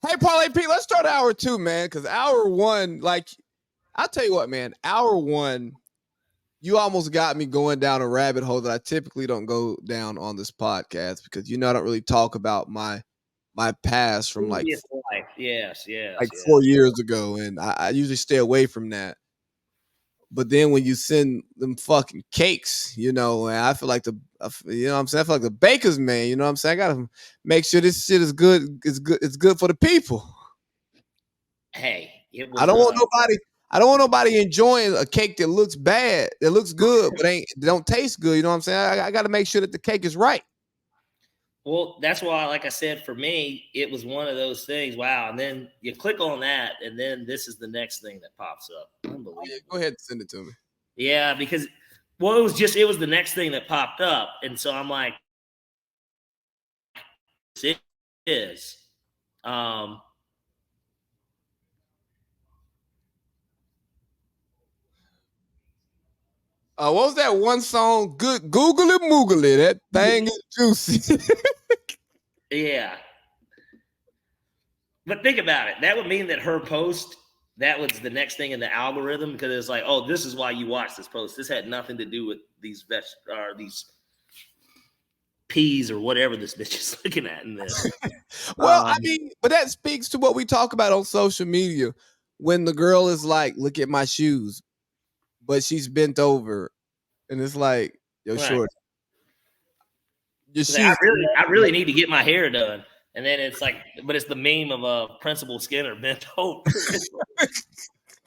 Hey, Parlay Pete, let's start hour 2, man. Because hour 1, like, I'll tell you what, man. Hour 1, you almost got me going down a rabbit hole that I typically don't go down on this podcast because I don't really talk about my past from like life. Yes. 4 years ago, and I usually stay away from that. But then when you send them fucking cakes, and I feel like what I'm saying? I feel like the baker's man, you know what I'm saying? I gotta make sure this shit is good. It's good for the people. Hey, I don't want nobody enjoying a cake that looks bad, that looks good, but don't taste good. You know what I'm saying? I got to make sure that the cake is right. Well, that's why, like I said, for me, it was one of those things. Wow. And then you click on that, and then this is the next thing that pops up. Unbelievable. Oh, yeah, go ahead and send it to me. Yeah, because, well, it was the next thing that popped up. And so I'm like, it is. What was that one song? Good Googly Moogly. That thing is juicy. Yeah. But think about it. That would mean that her post, that was the next thing in the algorithm, because it's like, oh, this is why you watch this post. This had nothing to do with these these peas or whatever this bitch is looking at in this. Well, but that speaks to what we talk about on social media. When the girl is like, look at my shoes, but she's bent over, and it's like, yo, short. Your shoes. I really need to get my hair done. And then it's like, but it's the meme of Principal Skinner bent over. It's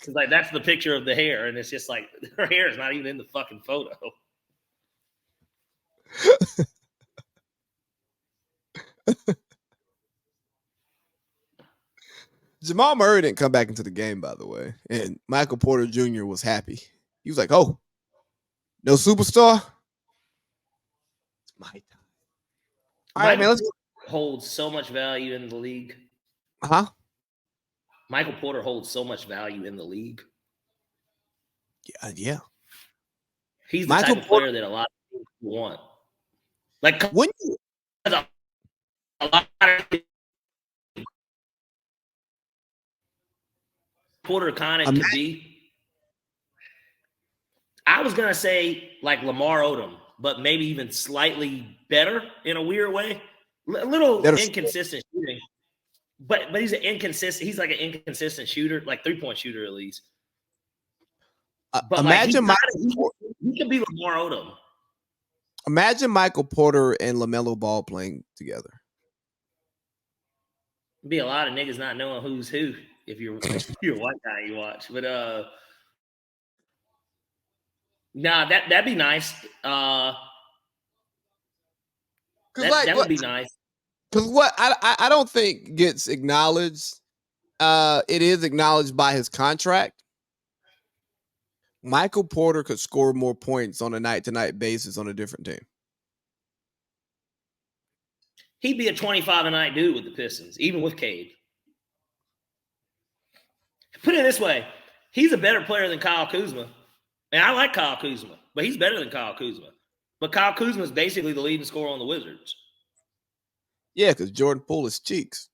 like, that's the picture of the hair. And it's just like, her hair is not even in the fucking photo. Jamal Murray didn't come back into the game, by the way. And Michael Porter Jr. was happy. He was like, oh, no superstar? It's my time. All right, man, let's go. Holds so much value in the league. Huh? Michael Porter holds so much value in the league. Yeah. He's the type of player that a lot of people want. Like, when a lot of Porter kind of to be. I was gonna say like Lamar Odom, but maybe even slightly better in a weird way. A little inconsistent shooting, but he's an inconsistent. He's like an inconsistent shooter, like 3-point shooter at least. But imagine he could be Lamar Odom. Imagine Michael Porter and LaMelo Ball playing together. There'd be a lot of niggas not knowing who's who if you're a white guy you watch. But that'd be nice. That would be nice. Because what I don't think gets acknowledged, it is acknowledged by his contract. Michael Porter could score more points on a night-to-night basis on a different team. He'd be a 25-a-night dude with the Pistons, even with Cade. Put it this way, he's a better player than Kyle Kuzma. And I like Kyle Kuzma, but he's better than Kyle Kuzma. But Kyle Kuzma is basically the leading scorer on the Wizards. Yeah, because Jordan Poole is cheeks.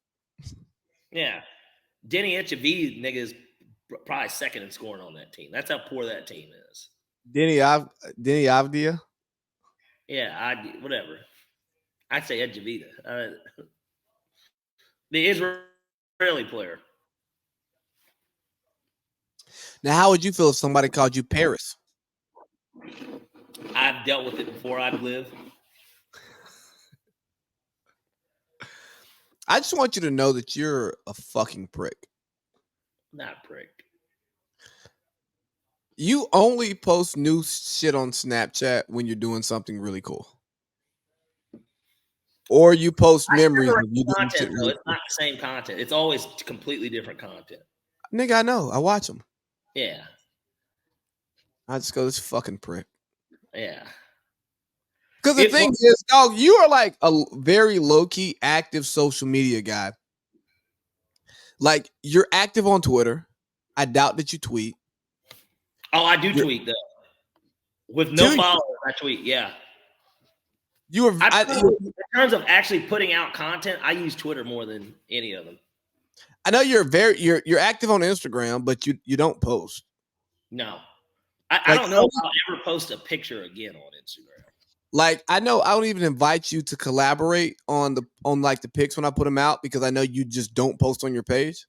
Yeah. Denny Etcheverry, nigga, is probably second in scoring on that team. That's how poor that team is. Denny Avdia? Yeah, whatever. I'd say Etcheverry. The Israeli player. Now, how would you feel if somebody called you Paris? I've dealt with it before. I've lived. I just want you to know that you're a fucking prick. Not a prick. You only post new shit on Snapchat when you're doing something really cool. Or you post memories of you doing shit really cool. It's not the same content. It's always completely different content. Nigga, I know. I watch them. Yeah. I just go, this fucking prick. Yeah. Because the thing is, dog, you are like a very low-key active social media guy. Like, you're active on Twitter. I doubt that you tweet. Oh, I do tweet, though. With no followers, I tweet, yeah. In terms of actually putting out content, I use Twitter more than any of them. I know you're active on Instagram, but you don't post. No, I don't know if I'll ever post a picture again on Instagram. Like, I know I don't even invite you to collaborate on like the pics when I put them out because I know you just don't post on your page.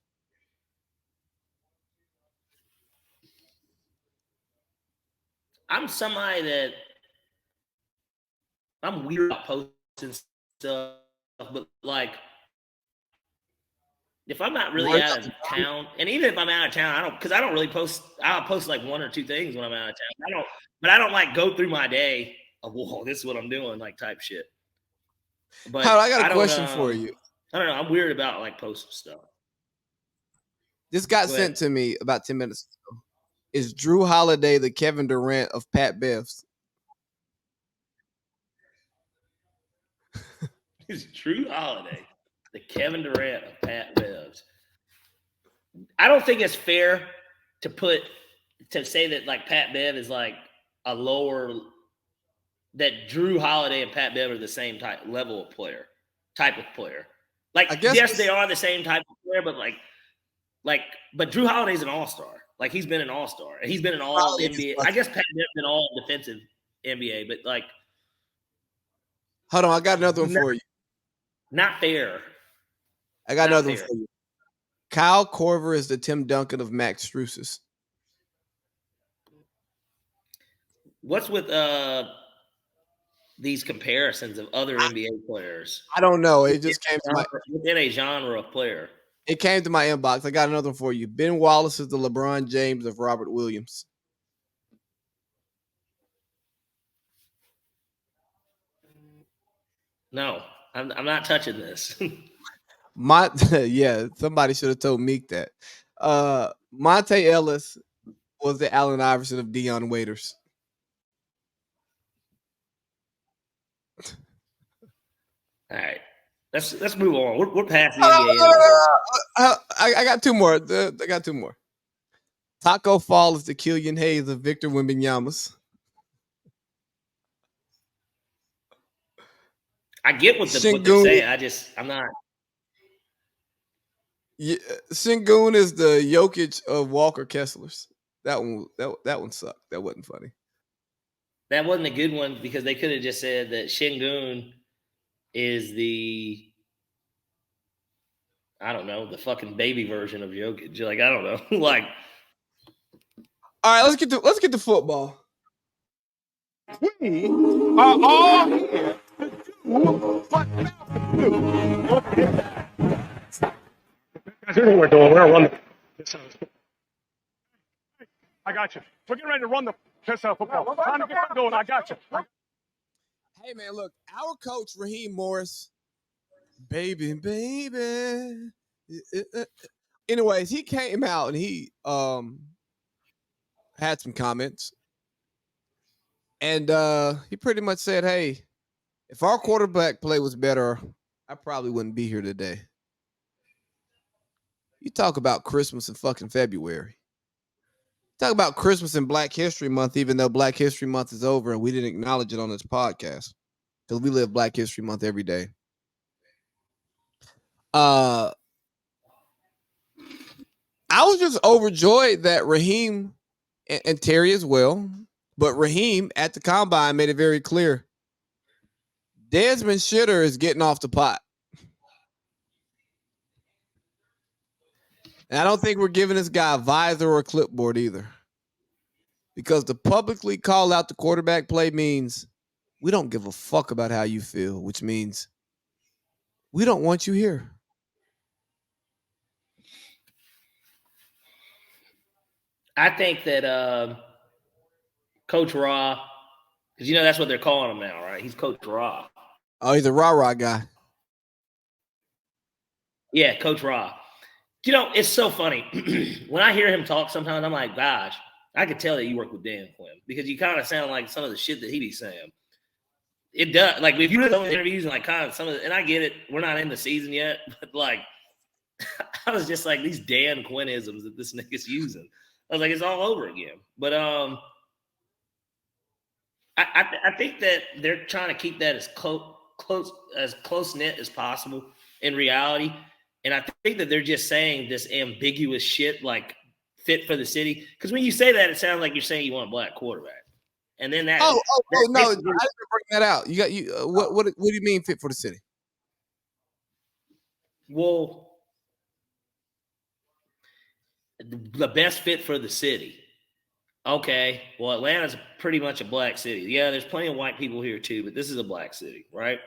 I'm somebody that I'm weird about posting stuff, but like if I'm not really out of town, and even if I'm out of town, I don't really post. I'll post like one or two things when I'm out of town. I don't like go through my day of, whoa, this is what I'm doing, like type shit. But I got a question for you. I don't know. I'm weird about like posting stuff. This got sent to me about 10 minutes ago. Is Drew Holiday the Kevin Durant of Pat Bev's? Is Drew Holiday the Kevin Durant of Pat Bev's? I don't think it's fair to say that like Pat Bev is like a lower, that Drew Holiday and Pat Bev are the same type of player. Like, yes, they are the same type of player, but but Drew Holiday's an all-star. Like, he's been an all-star. And he's been an all NBA. I guess Pat Bev's been all defensive NBA, but like. Hold on, I got another one for you. Not fair. I got another one for you. Kyle Korver is the Tim Duncan of Max Strus's. What's with these comparisons of other NBA players? I don't know. It just came to within a genre of player. It came to my inbox. I got another one for you. Ben Wallace is the LeBron James of Robert Williams. No, I'm not touching this. Yeah, somebody should have told Meek that. Monte Ellis was the Allen Iverson of Dion Waiters. All right, let's move on. We're past the NBA. I got two more. I got two more. Taco Fall is the Killian Hayes of Victor Wembanyama's. I get what they're saying. I'm not. Yeah, Sengun is the Jokic of Walker Kessler's. That one sucked. That wasn't funny. That wasn't a good one because they could have just said that Sengun is the, I don't know, the fucking baby version of Jokic. Like, I don't know. Like, all right, let's get to football. We are all here to do what Falcons do. Guys, here's what we're doing. We're gonna run this. I got you. We're getting ready to run the piss out football. Time to get going. I got you. Hey man, look, our coach Raheem Morris, baby. Anyways, he came out and he had some comments, and he pretty much said, "Hey, if our quarterback play was better, I probably wouldn't be here today." You talk about Christmas in fucking February. Talk about Christmas and Black History Month, even though Black History Month is over and we didn't acknowledge it on this podcast because we live Black History Month every day. I was just overjoyed that Raheem and Terry as well, but Raheem at the combine made it very clear. Desmond Shitter is getting off the pot. And I don't think we're giving this guy a visor or a clipboard either. Because to publicly call out the quarterback play means we don't give a fuck about how you feel, which means we don't want you here. I think that Coach Raw, because that's what they're calling him now, right? He's Coach Raw. Oh, he's a rah-rah guy. Yeah, Coach Raw. It's so funny. When I hear him talk sometimes, I'm like, gosh, I could tell that you work with Dan Quinn because you kind of sound like some of the shit that he be saying. It does. Like, if you read those interviews and like kind of and I get it, we're not in the season yet, but like, I was just like, these Dan Quinn-isms that this nigga's using. I was like, it's all over again. But I think that they're trying to keep that as close knit as possible in reality. And I think that they're just saying this ambiguous shit like fit for the city. Because when you say that, it sounds like you're saying you want a black quarterback. And then that. No, I didn't bring that out. What do you mean fit for the city? Well, the best fit for the city. Okay, well, Atlanta's pretty much a black city. Yeah, there's plenty of white people here too, but this is a black city, right?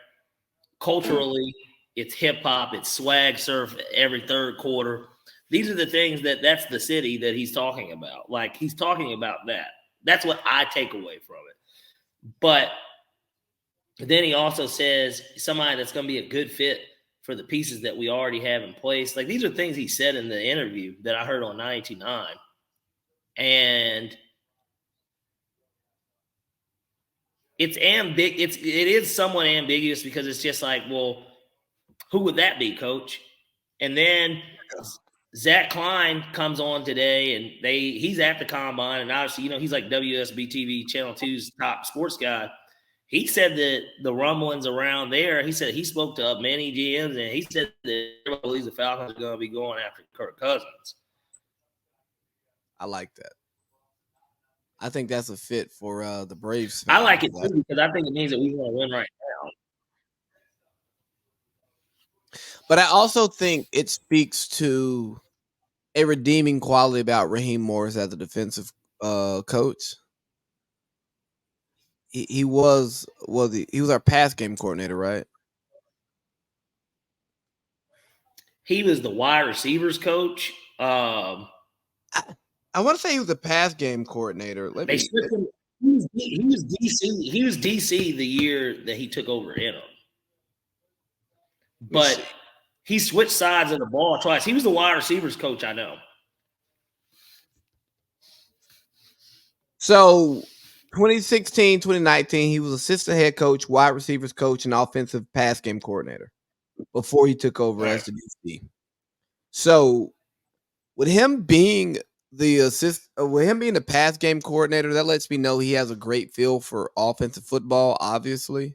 Culturally, it's hip hop, it's swag surf every third quarter. These are the things that's the city that he's talking about. Like, he's talking about that. That's what I take away from it. But then he also says somebody that's going to be a good fit for the pieces that we already have in place. Like, these are things he said in the interview that I heard on 92.9. And it is somewhat ambiguous because it's just like, well, who would that be, coach? And then Zach Klein comes on today, and he's at the combine, and obviously, he's like WSB TV Channel 2's top sports guy. He said that the rumblings around there, he said he spoke to many GMs, and he said that everybody believes the Falcons are going to be going after Kirk Cousins. I like that. I think that's a fit for the Braves. I like it too because I think it means that we want to win right now. But I also think it speaks to a redeeming quality about Raheem Morris as a defensive coach. He was our pass game coordinator, right? He was the wide receivers coach. I want to say he was the pass game coordinator. He was DC. He was DC the year that he took over interim. But he switched sides of the ball twice. He was the wide receivers coach, I know. So 2016, 2019, he was assistant head coach, wide receivers coach, and offensive pass game coordinator before he took over as the DC. So with him being the pass game coordinator, that lets me know he has a great feel for offensive football, obviously.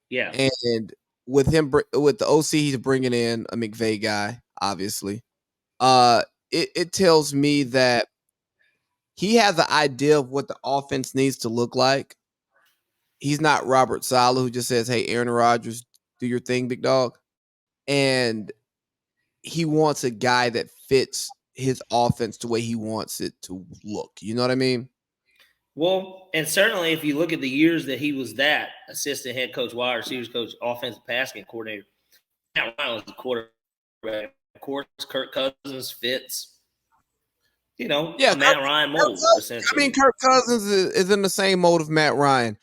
Yeah. And with the OC, he's bringing in a McVay guy, obviously. It tells me that he has an idea of what the offense needs to look like. He's not Robert Saleh, who just says, "Hey, Aaron Rodgers, do your thing, big dog." And he wants a guy that fits his offense the way he wants it to look. You know what I mean? Well, and certainly if you look at the years that he was that assistant head coach, wide receivers coach, offensive passing coordinator, Matt Ryan was the quarterback. Of course, Kirk Cousins fits. Matt Ryan mold, essentially. I mean, Kirk Cousins is in the same mold of Matt Ryan.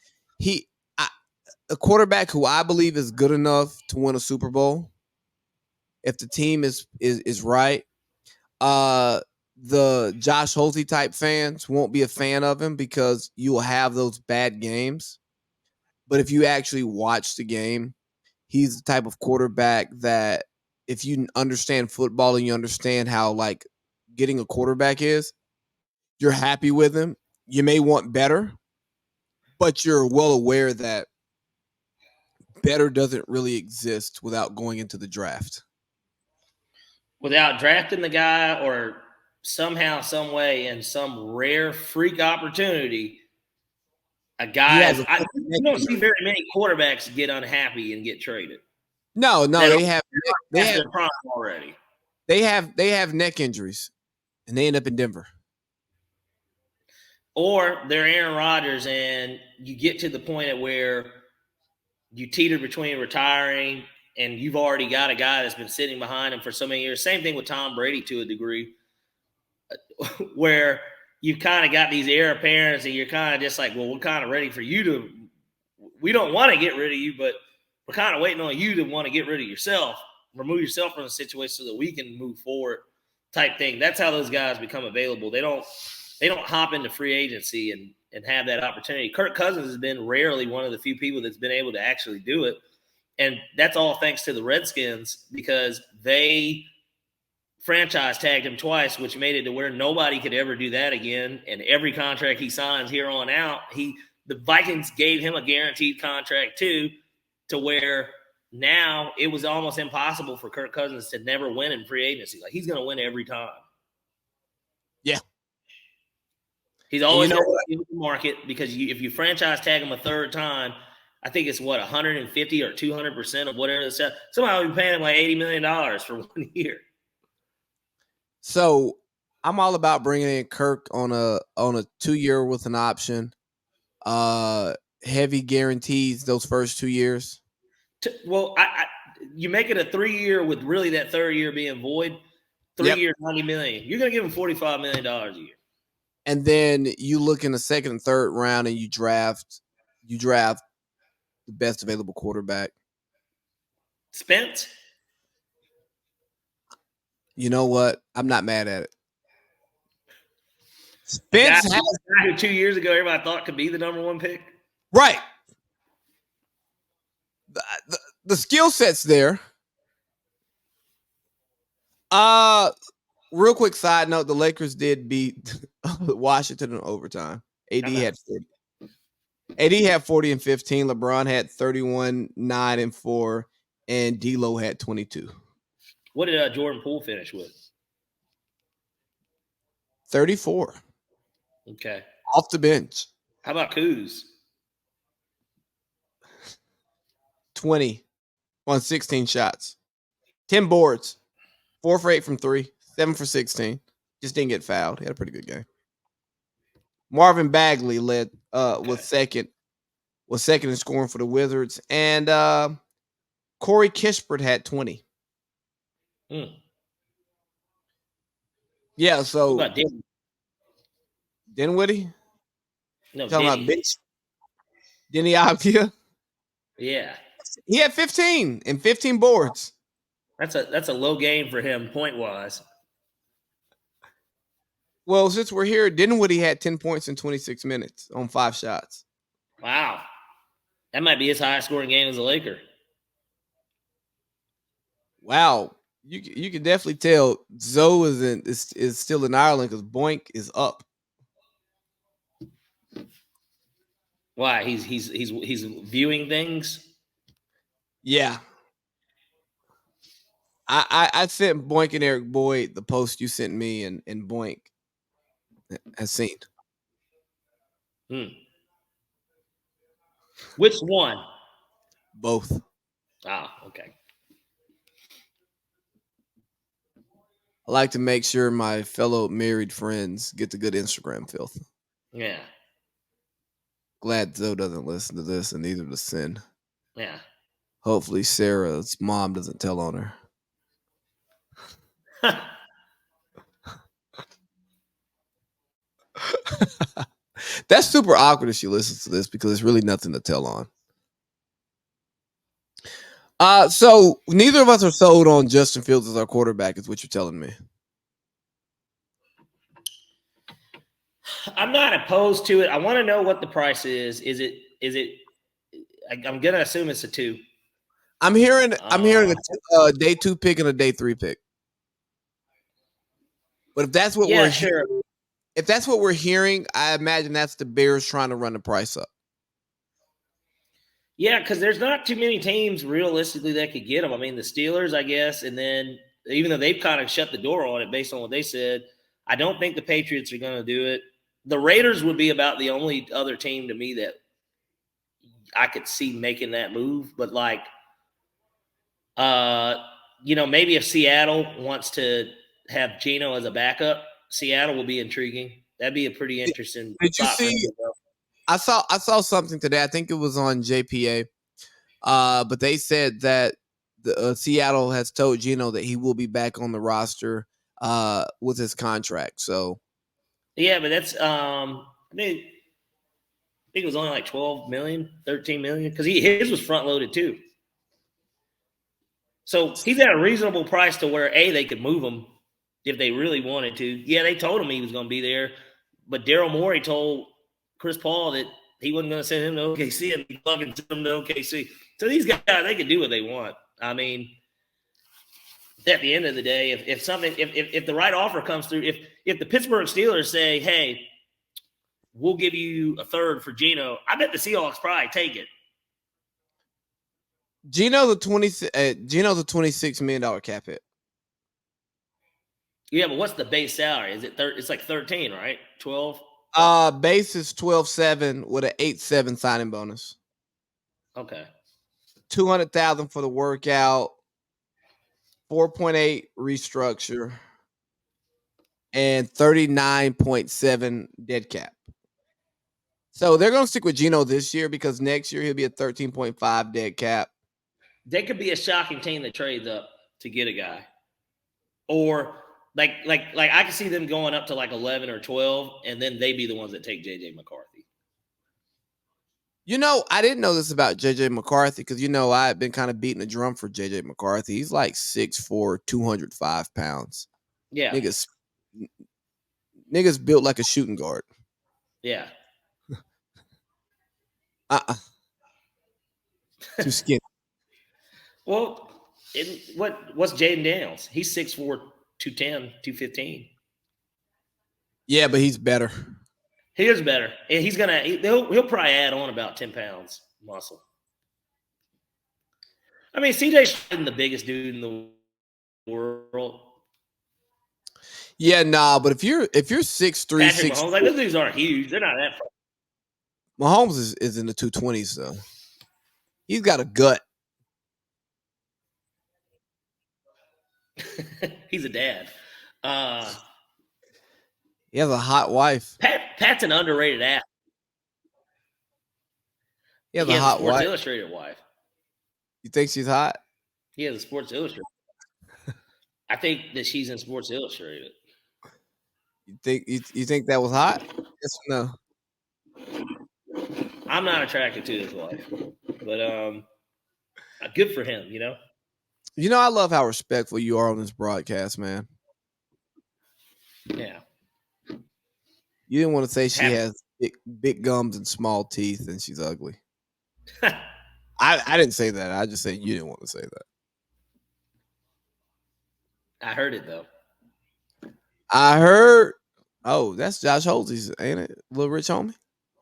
A quarterback who I believe is good enough to win a Super Bowl if the team is right. The Josh Holsey type fans won't be a fan of him because you will have those bad games. But if you actually watch the game, he's the type of quarterback that if you understand football and you understand how like getting a quarterback is, you're happy with him. You may want better, but you're well aware that better doesn't really exist without going into the draft. Without drafting the guy or somehow, some way, in some rare freak opportunity, a guy you don't see very many quarterbacks get unhappy and get traded. No, they have prime already. They have neck injuries, and they end up in Denver. Or they're Aaron Rodgers, and you get to the point at where you teeter between retiring, and you've already got a guy that's been sitting behind him for so many years. Same thing with Tom Brady to a degree, where you've kind of got these heir apparents, and you're kind of just like, well, we're kind of ready for you to – we don't want to get rid of you, but we're kind of waiting on you to want to get rid of yourself, remove yourself from the situation so that we can move forward type thing. That's how those guys become available. They don't hop into free agency and have that opportunity. Kirk Cousins has been rarely one of the few people that's been able to actually do it. And that's all thanks to the Redskins because they franchise tagged him twice, which made it to where nobody could ever do that again. And every contract he signs here on out, the Vikings gave him a guaranteed contract too, to where now it was almost impossible for Kirk Cousins to never win in free agency. Like, he's going to win every time. Yeah. He's always going to be in the market because if you franchise tag him a third time, I think it's 150 or 200% of whatever the stuff. Somehow we're paying him like $80 million for 1 year. So I'm all about bringing in Kirk on a 2-year with an option. Heavy guarantees those first 2 years. Well, you make it a 3-year with really that third year being void. 3 years, $90 million. You're going to give him $45 million a year. And then you look in the second and third round and you draft the best available quarterback. Spence? You know what? I'm not mad at it. Spence has 2 years ago everybody thought could be the number 1 pick. Right. The skill set's there. Real quick side note, the Lakers did beat Washington in overtime. AD had 40. AD had 40 and 15. LeBron had 31, 9 and 4, and D'Lo had 22. What did Jordan Poole finish with? 34. Okay. Off the bench. How about Kuz? 20 on 16 shots. 10 boards. 4 for 8 from 3. 7 for 16. Just didn't get fouled. He had a pretty good game. Marvin Bagley led was second in scoring for the Wizards. And Corey Kispert had 20. Yeah, so what about Dinwiddie? No, talking about bitch. Denny Avdia? Yeah. He had 15 and 15 boards. That's a low game for him point-wise. Well, since we're here, Dinwiddie had 10 points in 26 minutes on 5 shots. Wow. That might be his highest scoring game as a Laker. Wow. You can definitely tell Zoe is still in Ireland because Boink is up. Why? He's viewing things? Yeah. I sent Boink and Eric Boyd the post you sent me, and Boink has seen. Which one? Both. Okay. I like to make sure my fellow married friends get the good Instagram filth. Yeah. Glad Zoe doesn't listen to this, and neither does Sin. Yeah. Hopefully Sarah's mom doesn't tell on her. That's super awkward if she listens to this because there's really nothing to tell on. So neither of us are sold on Justin Fields as our quarterback, is what you're telling me. I'm not opposed to it. I want to know what the price is. Is it? I'm gonna assume it's a 2. I'm hearing a day 2 pick and a day 3 pick. But if that's what if that's what we're hearing, I imagine that's the Bears trying to run the price up. Yeah, because there's not too many teams realistically that could get them. I mean, the Steelers, I guess, and then even though they've kind of shut the door on it based on what they said, I don't think the Patriots are going to do it. The Raiders would be about the only other team to me that I could see making that move. But maybe if Seattle wants to have Geno as a backup, Seattle will be intriguing. That'd be a pretty interesting. Did you see? I saw something today. I think it was on JPA. But they said that Seattle has told Geno that he will be back on the roster with his contract. So yeah, but that's I think it was only like 12 million, 13 million because his was front loaded too. So he's at a reasonable price to where they could move him if they really wanted to. Yeah, they told him he was going to be there, but Daryl Morey told Chris Paul that he wasn't going to send him to OKC, and he fucking sent him to OKC. So these guys, they can do what they want. I mean, at the end of the day, if the right offer comes through, if the Pittsburgh Steelers say, hey, we'll give you a third for Geno, I bet the Seahawks probably take it. Gino's a $26 million cap hit. Yeah, but what's the base salary? Is it it's like 13, right? 12? Base is 12.7 with an 8.7 signing bonus. Okay. 200,000 for the workout, 4.8 restructure, and 39.7 dead cap. So they're going to stick with Gino this year because next year he'll be at 13.5 dead cap. They could be a shocking team that trades up to get a guy. Or like I can see them going up to like 11 or 12, and then they be the ones that take JJ McCarthy. You know, I didn't know this about JJ McCarthy because, you know, I've been kind of beating the drum for JJ McCarthy. He's like 6'4", 205 pounds. Yeah. Niggas built like a shooting guard. Yeah. Too skinny. Well, what's Jaden Daniels? He's 6'4", 210, 215. Yeah, but he's better. He is better. And he'll probably add on about 10 pounds muscle. I mean, CJ's the biggest dude in the world. Yeah, nah, but if you're 6'3", Patrick Mahomes, like those dudes aren't huge. They're not that far. Mahomes is in the 220s, though. He's got a gut. He's a dad. He has a hot wife. Pat's an underrated athlete. He has a hot Sports wife. Illustrated wife. You think she's hot? He has a Sports Illustrated. I think that she's in Sports Illustrated. You think that was hot? Yes or no? I'm not attracted to his wife, but good for him, you know. You know, I love how respectful you are on this broadcast, man. Yeah. You didn't want to say she has big gums and small teeth and she's ugly. I didn't say that. I just said you didn't want to say that. I heard it, though. I heard. Oh, that's Josh Holsey's, ain't it? Little Rich Homie?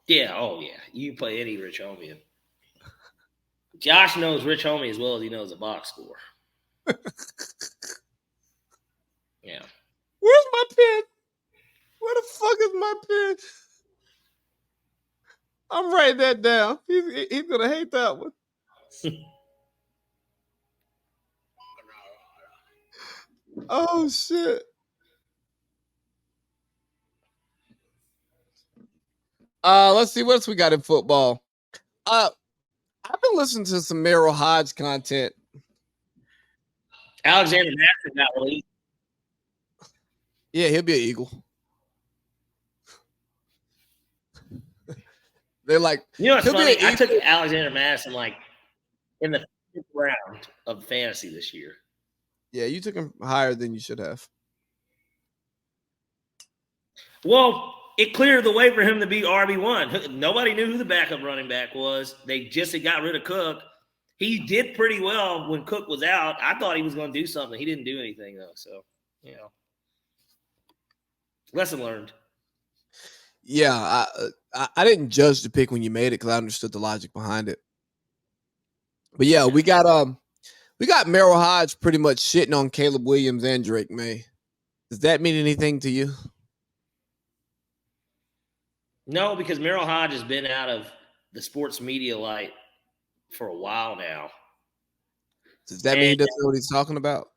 Yeah. Oh, yeah. You can play any Rich Homie. Josh knows Rich Homie as well as he knows a box score. Yeah. Where's my pen? Where the fuck is my pen? I'm writing that down. He's gonna hate that one. Oh shit. Let's see what else we got in football. I've been listening to some Merrill Hodge content. Alexander Mattison got released. Yeah, he'll be an Eagle. They're like, you know what's funny? I took Alexander Mattison like in the 5th round of fantasy this year. Yeah, you took him higher than you should have. Well, it cleared the way for him to be RB1. Nobody knew who the backup running back was. They just had got rid of Cook. He did pretty well when Cook was out. I thought he was going to do something. He didn't do anything, though. So, you know, lesson learned. Yeah, I didn't judge the pick when you made it because I understood the logic behind it. But yeah, we got Merrill Hodge pretty much shitting on Caleb Williams and Drake May. Does that mean anything to you? No, because Merrill Hodge has been out of the sports media light for a while now. Does that mean he doesn't know what he's talking about?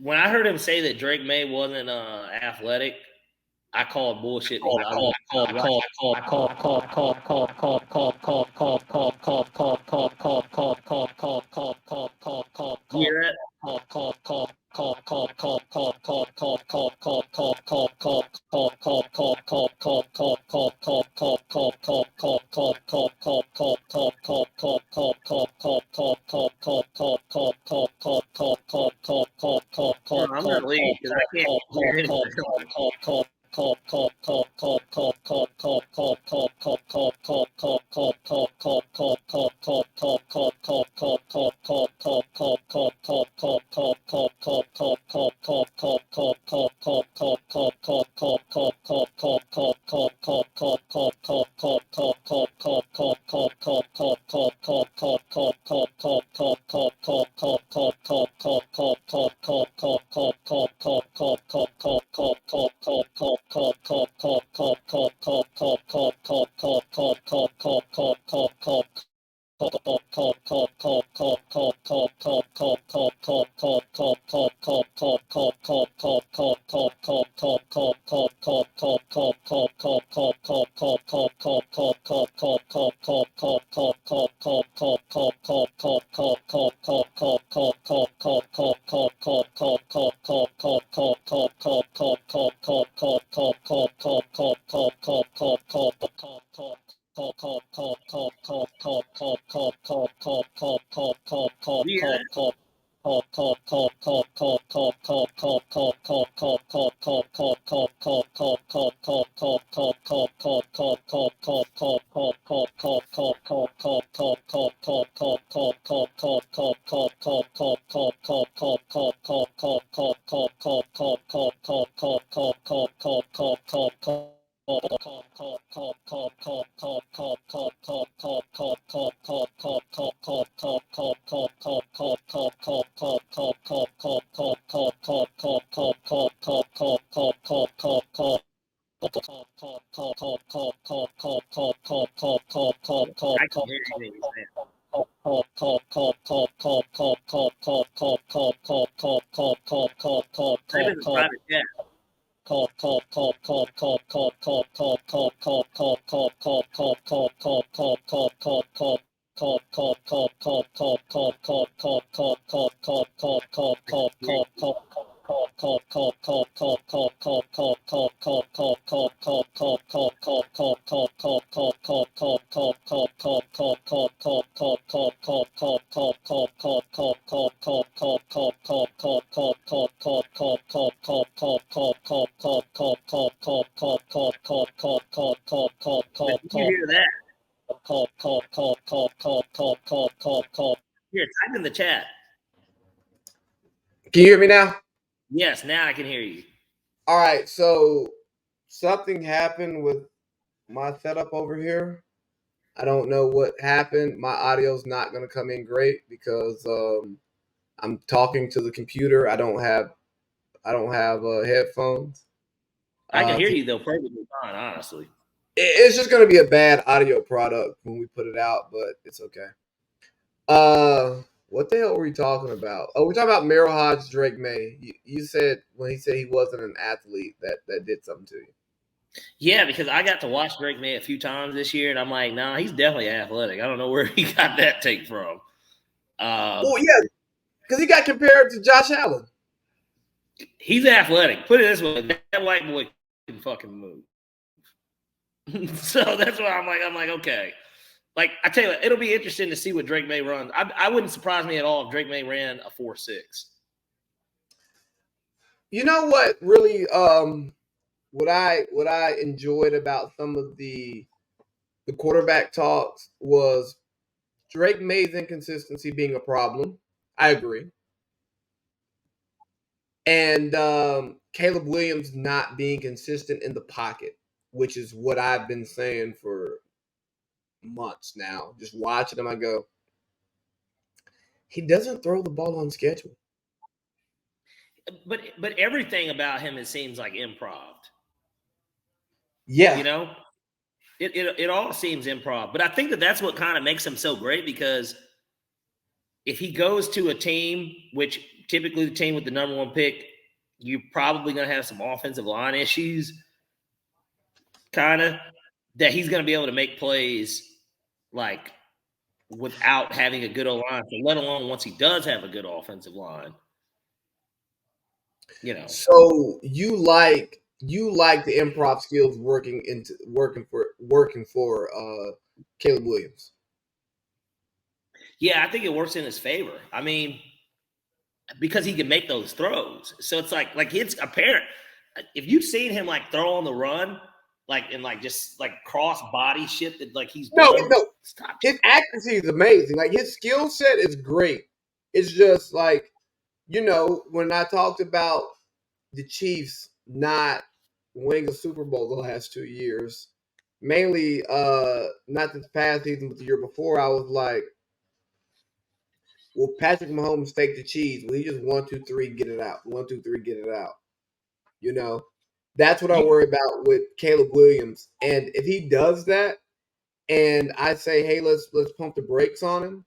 When I heard him say that Drake May wasn't athletic, I called bullshit. I'm gonna leave because I can't hear anything. I can hear anything you're saying. Type in the private chat. Did you hear that? Here, type in the chat. Can you hear me now? Yes, now I can hear you. All right, so something happened with my setup over here. I don't know what happened. My audio's not going to come in great because I'm talking to the computer. I don't have headphones. I can hear you though perfectly fine, honestly. It's just going to be a bad audio product when we put it out, but it's okay. What the hell were we talking about? Oh, we're talking about Merrill Hodge, Drake May. You said when he said he wasn't an athlete that did something to you. Yeah, because I got to watch Drake May a few times this year, and I'm like, nah, he's definitely athletic. I don't know where he got that take from. Well, yeah, because he got compared to Josh Allen. He's athletic. Put it this way, that white boy can fucking move. So that's why I'm like, okay. Like, I tell you what, it'll be interesting to see what Drake May runs. I wouldn't surprise me at all if Drake May ran a 4.6. You know what really what I enjoyed about some of the quarterback talks was Drake May's inconsistency being a problem. I agree. And Caleb Williams not being consistent in the pocket, which is what I've been saying for months now. Just watching him, I go, he doesn't throw the ball on schedule. But everything about him, it seems like improv. Yeah. You know? It all seems improv. But I think that's what kind of makes him so great, because if he goes to a team, which typically the team with the number one pick, you're probably going to have some offensive line issues, kind of, that he's going to be able to make plays like without having a good O-line, so let alone once he does have a good offensive line. You know. So you like the improv skills working for Caleb Williams. Yeah, I think it works in his favor. I mean, because he can make those throws. So it's like it's apparent. If you've seen him like throw on the run, like and like just like cross body shit that like he's doing. No. Stop. His accuracy is amazing. Like his skill set is great. It's just like when I talked about the Chiefs not winning a Super Bowl the last 2 years, mainly not this past season, but the year before, I was like, will Patrick Mahomes take the cheese? Will he just 1, 2, 3, get it out? 1, 2, 3, get it out. That's what I worry about with Caleb Williams. And if he does that, and I say, hey, let's pump the brakes on him,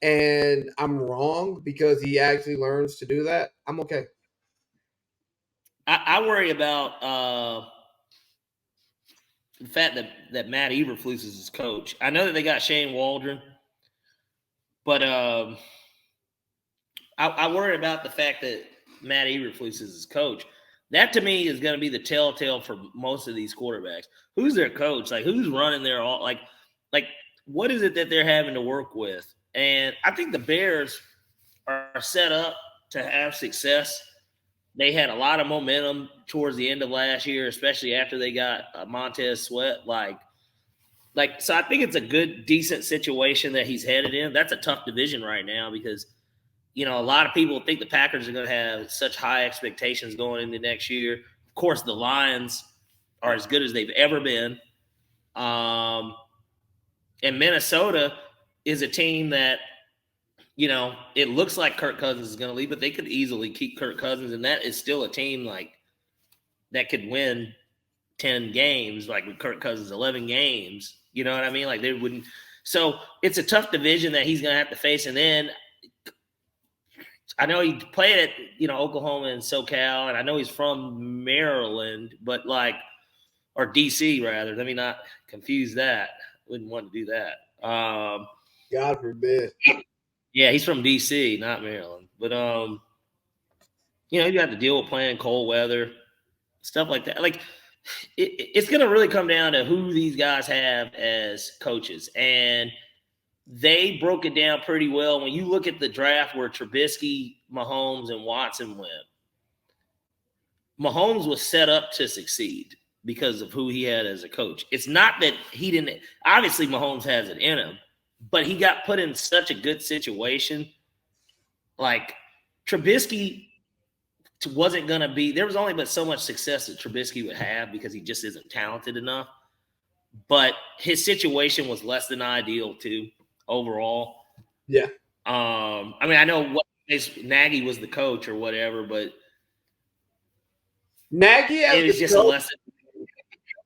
and I'm wrong because he actually learns to do that, I'm okay. I worry about the fact that Matt Eberflus is his coach. I know that they got Shane Waldron, but I worry about the fact that Matt Eberflus is his coach. That to me is going to be the telltale for most of these quarterbacks. Who's their coach? Like, who's running their all? Like what is it that they're having to work with? And I think the Bears are set up to have success. They had a lot of momentum towards the end of last year, especially after they got Montez Sweat. So I think it's a good, decent situation that he's headed in. That's a tough division right now because a lot of people think the Packers are going to have such high expectations going into next year. Of course, the Lions are as good as they've ever been. And Minnesota is a team that, it looks like Kirk Cousins is going to leave, but they could easily keep Kirk Cousins. And that is still a team that could win 10 games, like with Kirk Cousins, 11 games. You know what I mean? Like they wouldn't. So it's a tough division that he's going to have to face. And then I know he played at, Oklahoma and SoCal, and I know he's from Maryland, but or DC rather. Let me not confuse that. Wouldn't want to do that. God forbid. Yeah, he's from DC, not Maryland. But you have to deal with playing cold weather, stuff like that. Like it's going to really come down to who these guys have as coaches, and they broke it down pretty well. When you look at the draft where Trubisky, Mahomes, and Watson went, Mahomes was set up to succeed because of who he had as a coach. It's not that he didn't – obviously Mahomes has it in him, but he got put in such a good situation. Like Trubisky wasn't going to be – there was only but so much success that Trubisky would have because he just isn't talented enough. But his situation was less than ideal too. Overall, yeah. I mean, I know Nagy was the coach or whatever, but Nagy as it was just a lesson.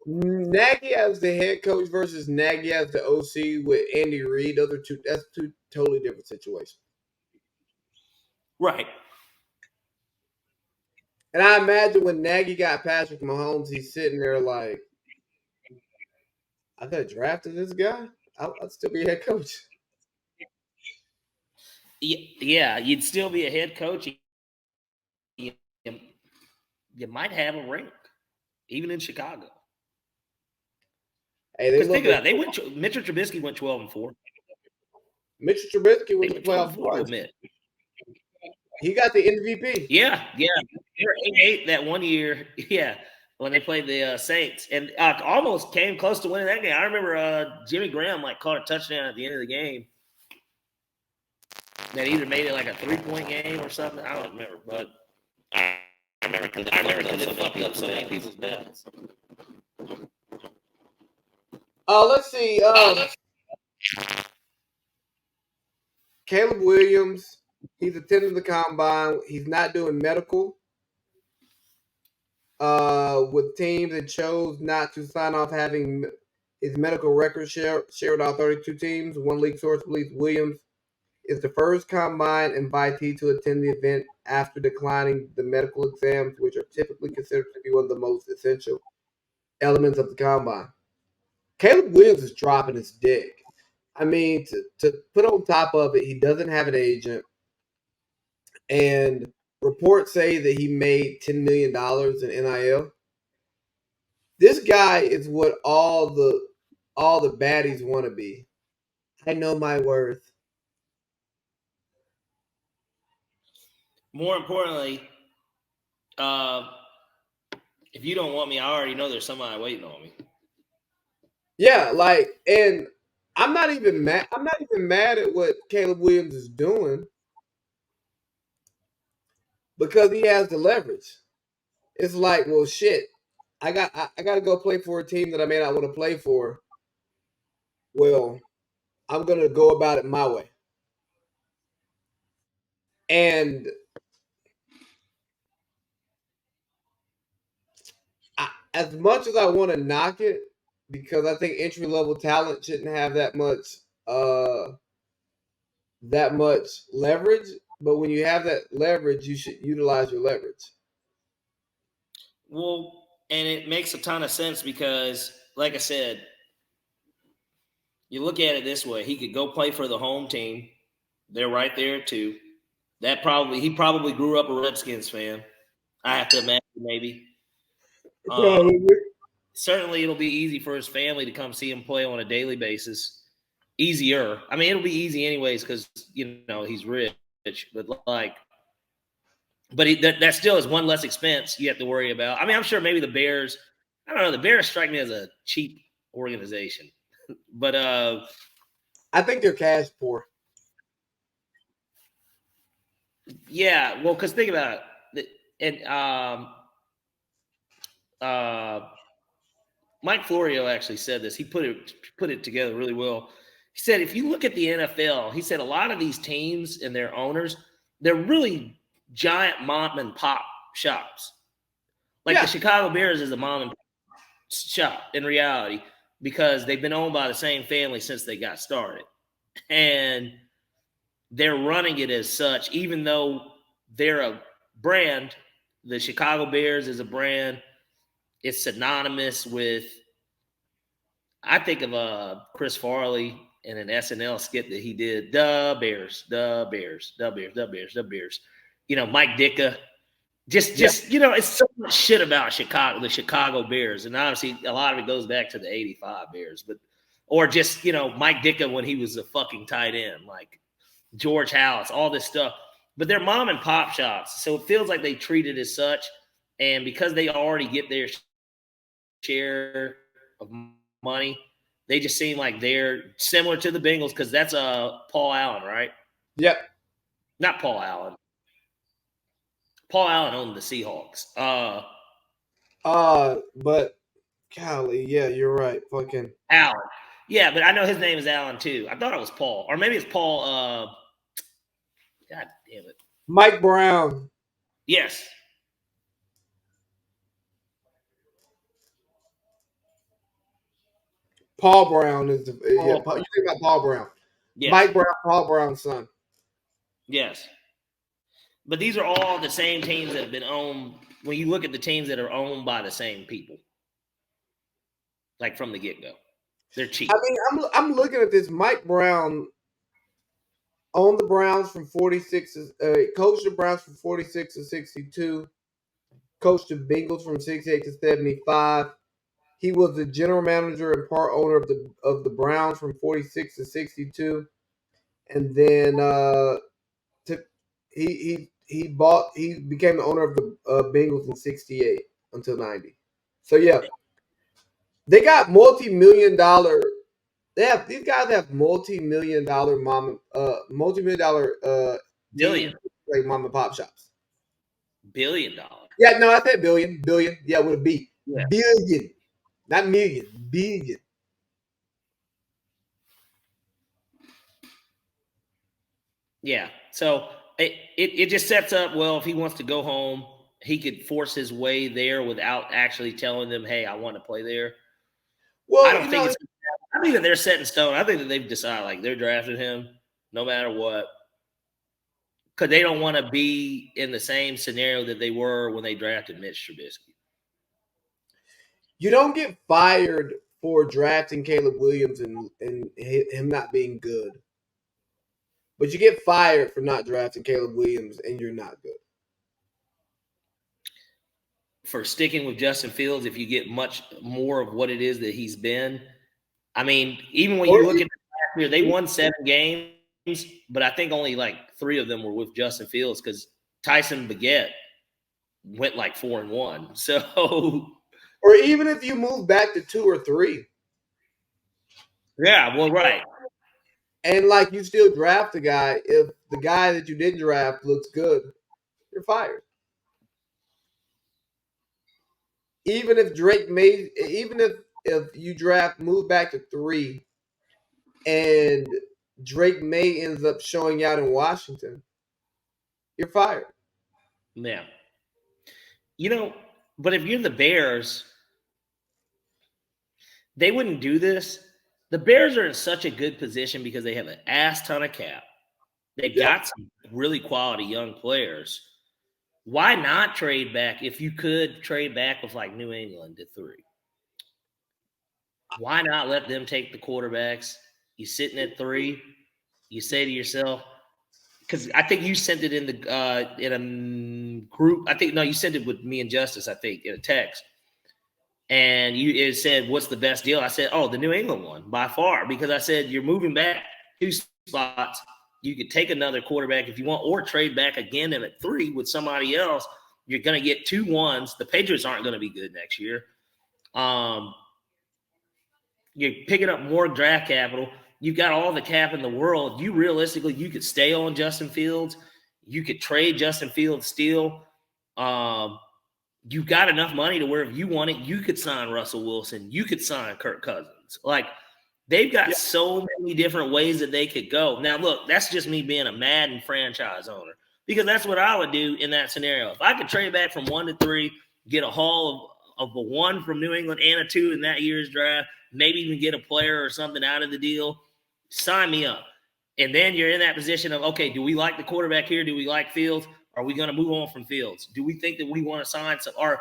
Nagy as the head coach versus Nagy as the OC with Andy Reid, that's two totally different situations. Right. And I imagine when Nagy got Patrick Mahomes, he's sitting there like, I could have drafted this guy. I'd still be head coach. Yeah, you'd still be a head coach. You might have a ring, even in Chicago. Because think about it, Mitchell Trubisky went 12-4. Mitchell Trubisky went 12-4. He got the MVP. Yeah. They were 8-8 that one year. Yeah. When they played the Saints, and almost came close to winning that game. I remember Jimmy Graham caught a touchdown at the end of the game that either made it like a 3-point game or something. I don't remember, but I remember because it fucked up so many people's bets. Let's see. Caleb Williams, he's attending the combine. He's not doing medical. With teams that chose not to sign off having his medical records shared with all 32 teams. One league source believes Williams is the first combine invitee to attend the event after declining the medical exams, which are typically considered to be one of the most essential elements of the combine. Caleb Williams is dropping his dick. I mean, to put on top of it, he doesn't have an agent. And reports say that he made $10 million in NIL. This guy is what all the baddies want to be. I know my worth. More importantly, if you don't want me, I already know there's somebody waiting on me. Yeah, and I'm not even mad. I'm not even mad at what Caleb Williams is doing. because he has the leverage. It's like, well, shit. I got to go play for a team that I may not want to play for. Well, I'm gonna go about it my way. And as much as I want to knock it, because I think entry level talent shouldn't have that much leverage. But when you have that leverage, you should utilize your leverage. Well, and it makes a ton of sense because, like I said, you look at it this way: he could go play for the home team. They're right there too. He probably grew up a Redskins fan. I have to imagine, maybe. Certainly, it'll be easy for his family to come see him play on a daily basis. Easier. I mean, it'll be easy anyways because he's rich. But that still is one less expense you have to worry about. I mean, I'm sure maybe the Bears. I don't know. The Bears strike me as a cheap organization, but I think they're cash poor. Yeah, well, because think about it, and Mike Florio actually said this. He put it together really well. He said, if you look at the NFL, he said a lot of these teams and their owners, they're really giant mom and pop shops. Like the Chicago Bears is a mom and pop shop in reality because they've been owned by the same family since they got started. And they're running it as such, even though they're a brand. The Chicago Bears is a brand. It's synonymous with, I think of Chris Farley in an SNL skit that he did, the Bears, the Bears, the Bears, the Bears, the Bears. Mike Ditka. Just it's so much shit about Chicago, the Chicago Bears. And obviously a lot of it goes back to the 85 Bears, or just, Mike Ditka when he was a fucking tight end, like George House, all this stuff. But they're mom and pop shops. So it feels like they treat it as such. And because they already get their share of money, they just seem like they're similar to the Bengals because that's Paul Allen, right? Yep. Not Paul Allen. Paul Allen owned the Seahawks. But golly, yeah, you're right. Fucking Allen. Yeah, but I know his name is Allen too. I thought it was Paul. Or maybe it's Paul God damn it. Mike Brown. Yes. Paul Brown is you think about Paul Brown. Yes. Mike Brown, Paul Brown's son. Yes. But these are all the same teams that have been owned. When you look at the teams that are owned by the same people, like from the get-go, they're cheap. I mean, I'm looking at this. Mike Brown owned the Browns from 46, coached the Browns from 46 to 62, coached the Bengals from 68 to 75. He was the general manager and part owner of the Browns from 46 to 62, and then he became the owner of the Bengals in 68 until 90. So yeah, they got multi-million-dollar. These guys have multi-million dollar billion, like mom and pop shops. $1 billion. Yeah, no, I said billion. Yeah, with a B. Yeah. Billion, not million. Billion. Yeah. So it just sets up well. If he wants to go home, he could force his way there without actually telling them, "Hey, I want to play there." Well, I think that they're set in stone. I think that they've decided like they're drafting him no matter what, because they don't want to be in the same scenario that they were when they drafted Mitch Trubisky. You don't get fired for drafting Caleb Williams and him not being good. But you get fired for not drafting Caleb Williams and you're not good. For sticking with Justin Fields, if you get much more of what it is that he's been. I mean, even when you look at last year, they won 7 games, but I think only like 3 of them were with Justin Fields because Tyson Baguette went like 4-1. So, or even if you move back to 2 or 3. Yeah, well, right. And like you still draft a guy, if the guy that you didn't draft looks good, you're fired. even if you move back to 3, and Drake May ends up showing out in Washington, you're fired. Yeah. But if you're the Bears, they wouldn't do this. The Bears are in such a good position because they have an ass ton of cap. They've got some really quality young players. Why not trade back if you could trade back with like New England to 3? Why not let them take the quarterbacks? You're sitting at 3. You say to yourself, because I think you sent it in a group. You sent it with me and Justice, I think, in a text. And it said, what's the best deal? I said, the New England one by far, because I said, you're moving back 2 spots. You could take another quarterback if you want, or trade back again and at 3 with somebody else. You're going to get 2 ones. The Patriots aren't going to be good next year. You're picking up more draft capital. You've got all the cap in the world. You could stay on Justin Fields. You could trade Justin Fields still. You've got enough money to where if you want it, you could sign Russell Wilson. You could sign Kirk Cousins. Like, they've got so many different ways that they could go. Now, look, that's just me being a Madden franchise owner, because that's what I would do in that scenario. If I could trade back from 1 to 3, get a haul of a 1 from New England and a 2 in that year's draft, maybe even get a player or something out of the deal, sign me up. And then you're in that position of, okay, do we like the quarterback here? Do we like Fields? Are we going to move on from Fields? Do we think that we want to sign some? Or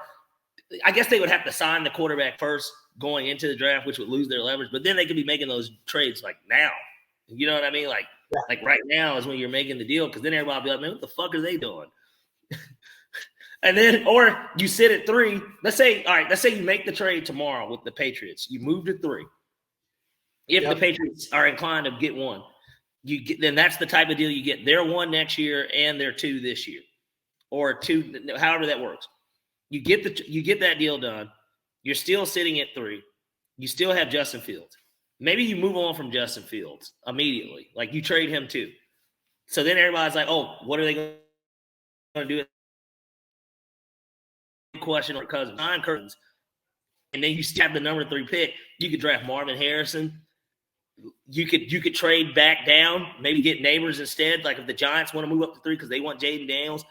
I guess they would have to sign the quarterback first going into the draft, which would lose their leverage. But then they could be making those trades like now. You know what I mean? Like right now is when you're making the deal, because then everybody will be like, man, what the fuck are they doing? And then, or you sit at 3. Let's say you make the trade tomorrow with the Patriots. You move to 3. If the Patriots are inclined to get 1, then that's the type of deal you get. They're 1 next year and they're 2 this year, or 2, however that works. You get that deal done. You're still sitting at 3. You still have Justin Fields. Maybe you move on from Justin Fields immediately. Like, you trade him too. So then everybody's like, oh, what are they going to do? Question or Cousins, nine Cousins, and then you still have the number 3 pick. You could draft Marvin Harrison. You could trade back down, maybe get Neighbors instead. Like, if the Giants want to move up to 3 because they want Jaden Daniels,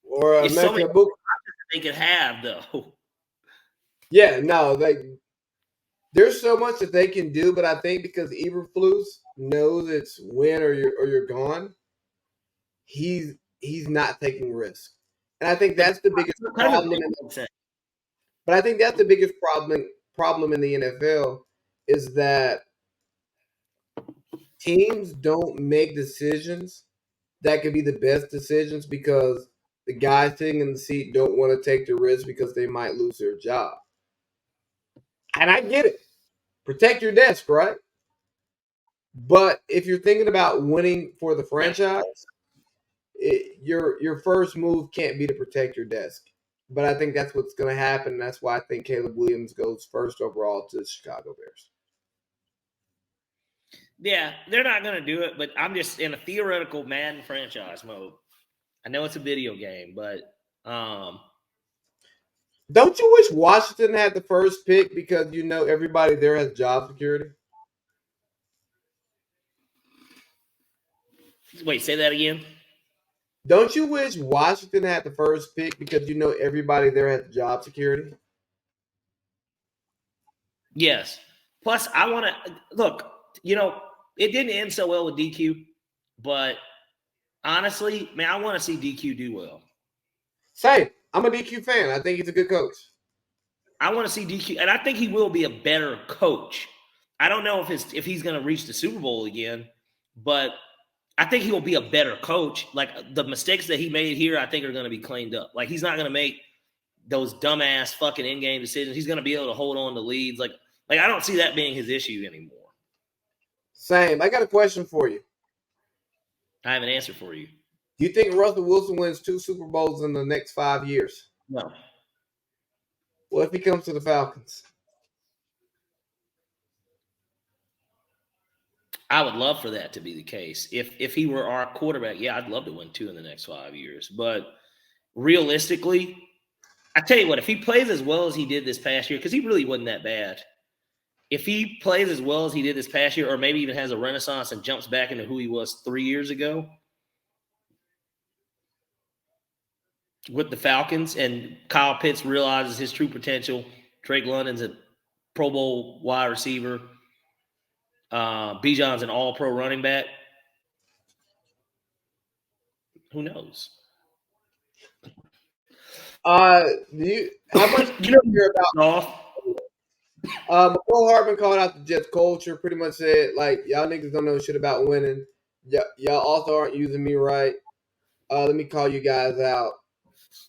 or so many options they could have, though. Yeah, no, there's so much that they can do, but I think because Eberflus knows it's win or you're gone, he's not taking risks. And I think that's the biggest problem. But I think that's the biggest problem in the NFL is that teams don't make decisions that could be the best decisions because the guys sitting in the seat don't want to take the risk because they might lose their job. And I get it. Protect your desk, right? But if you're thinking about winning for the franchise, your first move can't be to protect your desk. But I think that's what's going to happen. And that's why I think Caleb Williams goes first overall to the Chicago Bears. Yeah, they're not going to do it, but I'm just in a theoretical Madden franchise mode. I know it's a video game, but don't you wish Washington had the first pick because you know everybody there has job security? Wait, say that again. Don't you wish Washington had the first pick because you know everybody there has job security? Yes. Plus, I want to look, it didn't end so well with DQ, but honestly, man, I want to see DQ do well. Same. I'm a DQ fan. I think he's a good coach. I want to see DQ, and I think he will be a better coach. I don't know if he's going to reach the Super Bowl again, but I think he will be a better coach. Like, the mistakes that he made here, I think are going to be cleaned up. Like, he's not going to make those dumbass fucking in-game decisions. He's going to be able to hold on to leads. Like I don't see that being his issue anymore. Same. I got a question for you. I have an answer for you. Do you think Russell Wilson wins 2 Super Bowls in the next 5 years? No. What if he comes to the Falcons? I would love for that to be the case. If he were our quarterback, yeah, I'd love to win 2 in the next 5 years. But realistically, I tell you what, if he plays as well as he did this past year, because he really wasn't that bad. If he plays as well as he did this past year, or maybe even has a renaissance and jumps back into who he was 3 years ago with the Falcons, and Kyle Pitts realizes his true potential, Drake London's a Pro Bowl wide receiver, Bijan's an all-pro running back, who knows? How much do you hear about? McCole Hartman called out the Jets culture. Pretty much said like, y'all niggas don't know shit about winning. Y'all also aren't using me right. Let me call you guys out.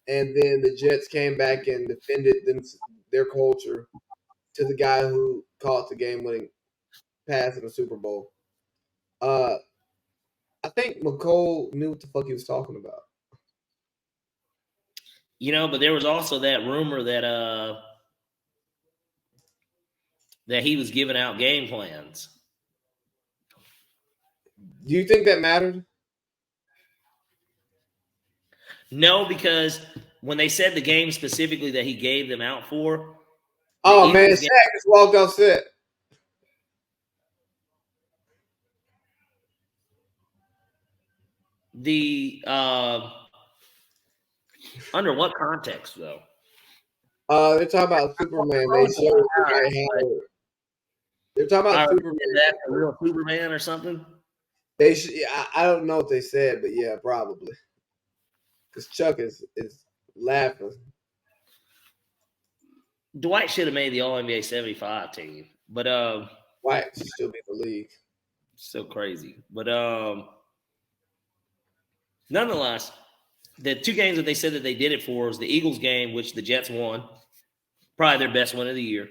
And then the Jets came back and defended their culture to the guy who caught the game-winning pass in the Super Bowl. I think McCole knew what the fuck he was talking about. But there was also that rumor that that he was giving out game plans. Do you think that mattered? No, because when they said the game specifically that he gave them out for. Oh, man, Shaq just walked off set. Under what context, though? They're talking about Superman. They're talking about Superman. Is that a real Superman or something? I don't know what they said, but yeah, probably. Because Chuck is laughing. Dwight should have made the All-NBA 75 team, but Dwight should still be in the league. So crazy, but nonetheless, the two games that they said that they did it for was the Eagles game, which the Jets won, probably their best win of the year.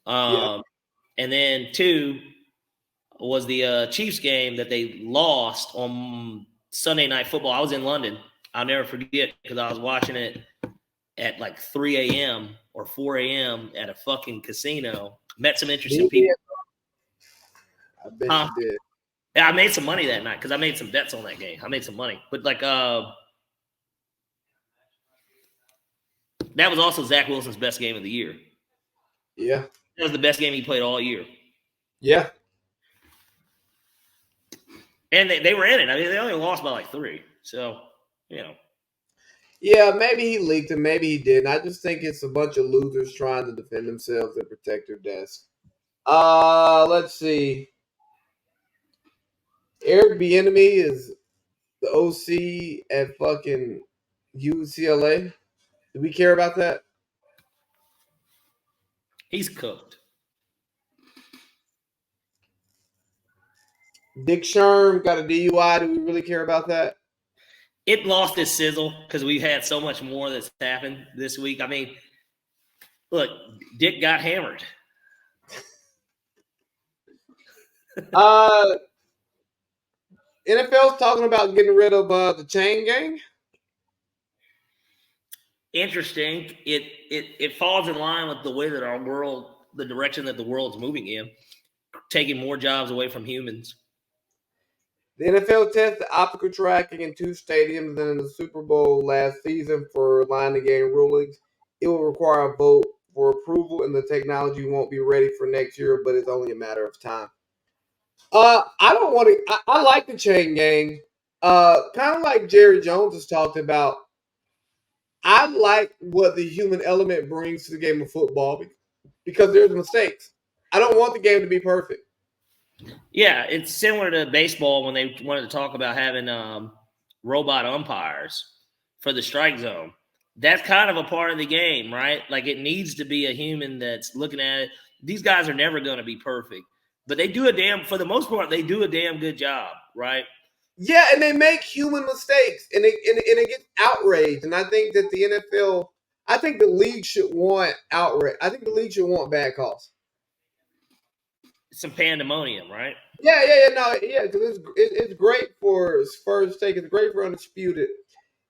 And then 2 was the Chiefs game that they lost on Sunday Night Football. I was in London. I'll never forget because I was watching it at like 3 a.m. or 4 a.m. at a fucking casino. Met some interesting people. I bet you did. Yeah, I made some money that night because I made some bets on that game. I made some money. But like that was also Zach Wilson's best game of the year. Yeah. That was the best game he played all year. Yeah. And they were in it. I mean, they only lost by like 3. So, Yeah, maybe he leaked it. Maybe he didn't. I just think it's a bunch of losers trying to defend themselves and protect their desk. Let's see. Eric Bieniemy is the OC at fucking UCLA. Do we care about that? He's cooked. Dick Sherm got a DUI. Do we really care about that? It lost its sizzle because we've had so much more that's happened this week. I mean, look, Dick got hammered. NFL's talking about getting rid of the chain gang. Interesting. It falls in line with the way that our world, the direction that the world's moving in, taking more jobs away from humans. The NFL tested optical tracking in 2 stadiums and in the Super Bowl last season for line of game rulings. It will require a vote for approval, and the technology won't be ready for next year, but it's only a matter of time. I don't want to. I like the chain gang. Kind of like Jerry Jones has talked about. I like what the human element brings to the game of football because there's mistakes. I don't want the game to be perfect. Yeah, it's similar to baseball when they wanted to talk about having robot umpires for the strike zone. That's kind of a part of the game, right? Like it needs to be a human that's looking at it. These guys are never going to be perfect, but they do for the most part, they do a damn good job, right? Yeah, and they make human mistakes, and it gets outraged. And I think that the NFL, I think the league should want outrage. I think the league should want bad calls. Some pandemonium, right? Yeah, because it's great for Spurs' sake. It's great for Undisputed.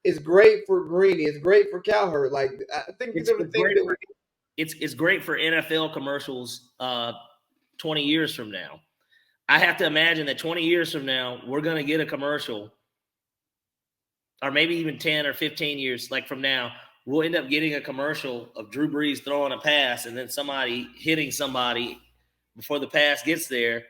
It's great for Greeny. It's great for Cowherd. Like I think these are the things that it's great for NFL commercials 20 years from now. I have to imagine that 20 years from now, we're going to get a commercial, or maybe even 10 or 15 years like from now, we'll end up getting a commercial of Drew Brees throwing a pass and then somebody hitting somebody before the pass gets there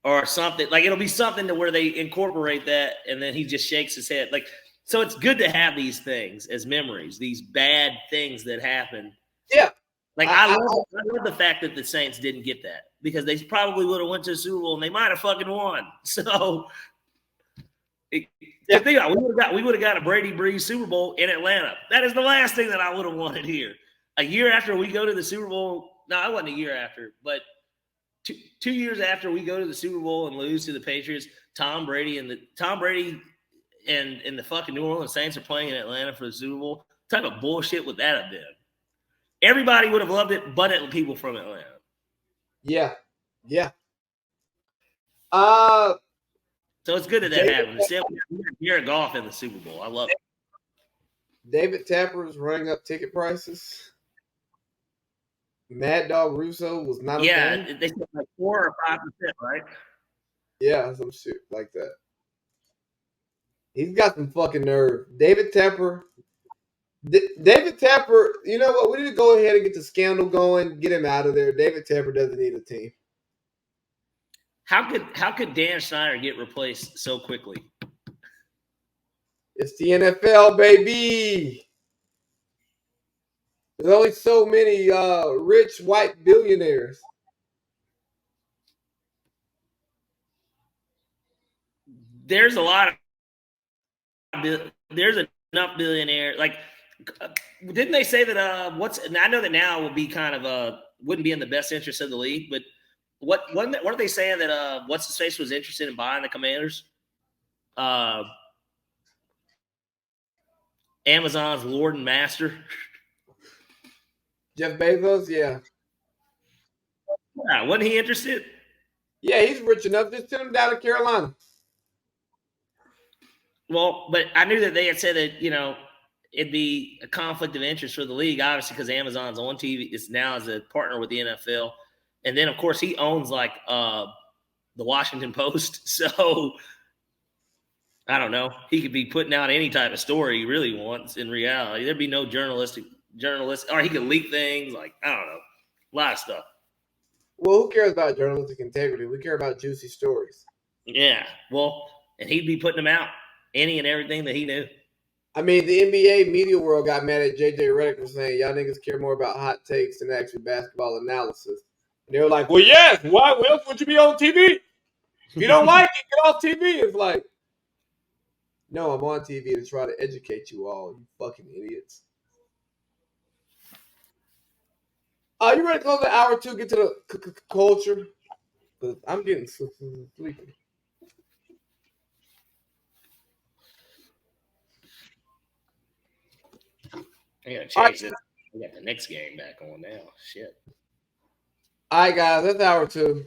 or something. Like, it'll be something to where they incorporate that, and then he just shakes his head. Like, so it's good to have these things as memories, these bad things that happen. Yeah. Like, I love the fact that the Saints didn't get that, because they probably would have went to the Super Bowl and they might have fucking won. So, think about it, we would have got a Brady Brees Super Bowl in Atlanta. That is the last thing that I would have wanted here. A year after we go to the Super Bowl, no, it wasn't a year after, but 2 years after we go to the Super Bowl and lose to the Patriots, Tom Brady and the fucking New Orleans Saints are playing in Atlanta for the Super Bowl. What type of bullshit would that have been? Everybody would have loved it, but people from Atlanta. Yeah. So it's good that happened. Jared Goff in the Super Bowl. I love it. David Tapper is running up ticket prices. Mad Dog Russo was not a fan. They said like 4 or 5%, right? Yeah, some shit like that. He's got some fucking nerve. David Tapper, you know what? We need to go ahead and get the scandal going, get him out of there. David Tapper doesn't need a team. How could Dan Snyder get replaced so quickly? It's the NFL, baby. There's only so many rich white billionaires. There's a lot of there's enough billionaires. Like, didn't they say that I know that now will be kind of wouldn't be in the best interest of the league, but what are they saying that what's his face was interested in buying the Commanders? Amazon's Lord and Master. Jeff Bezos, yeah. Yeah, wasn't he interested? Yeah, he's rich enough. Just send him down to Carolina. Well, but I knew that they had said that, it'd be a conflict of interest for the league, obviously, because Amazon's on TV. It's now as a partner with the NFL. And then, of course, he owns, like, the Washington Post. So, I don't know. He could be putting out any type of story he really wants in reality. There'd be no journalist, or he could leak things. Like, I don't know. A lot of stuff. Well, who cares about journalistic integrity? We care about juicy stories. Yeah. Well, and he'd be putting them out, any and everything that he knew. I mean, the NBA media world got mad at JJ Redick for saying y'all niggas care more about hot takes than actually basketball analysis. And they were like, well, yes, why else would you be on TV? If you don't like it, get off TV. It's like, no, I'm on TV to try to educate you all, you fucking idiots. You ready to close the hour 2, get to the culture? Because I'm getting sleepy. I gotta change this. I got the next game back on now. Shit. All right, guys, that's hour 2.